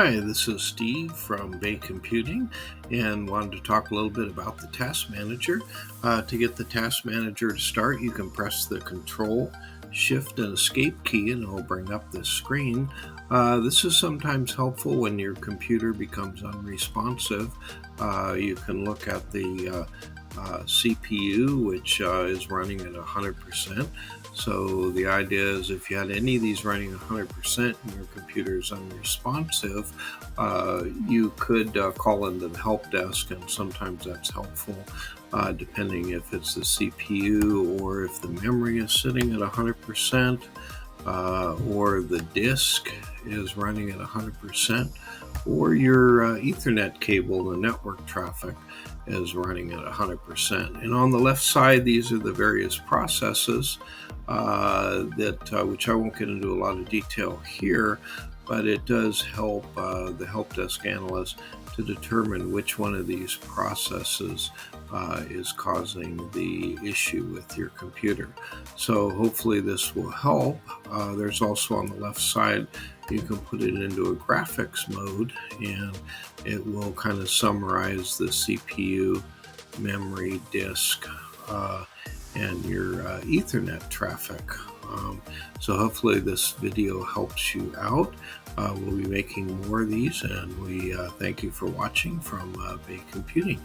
Hi, this is Steve from Bay Computing and wanted to talk a little bit about the Task Manager. To get the Task Manager to start, you can press the Control, Shift, and Escape key and it'll bring up this screen. This is sometimes helpful when your computer becomes unresponsive. You can look at the CPU, which is running at 100%. So the idea is if you had any of these running 100% and your computer is unresponsive, you could call into the help desk, and sometimes that's helpful depending if it's the CPU or if the memory is sitting at 100%. Or the disk is running at 100%, or your Ethernet cable, the network traffic, is running at 100%. And on the left side, these are the various processes which I won't get into a lot of detail here, but it does help the help desk analyst to determine which one of these processes is causing the issue with your computer. So hopefully this will help. There's also on the left side, you can put it into a graphics mode and it will kind of summarize the CPU, memory, disk, and your Ethernet traffic. So hopefully this video helps you out. We'll be making more of these, and we thank you for watching from Bay Computing.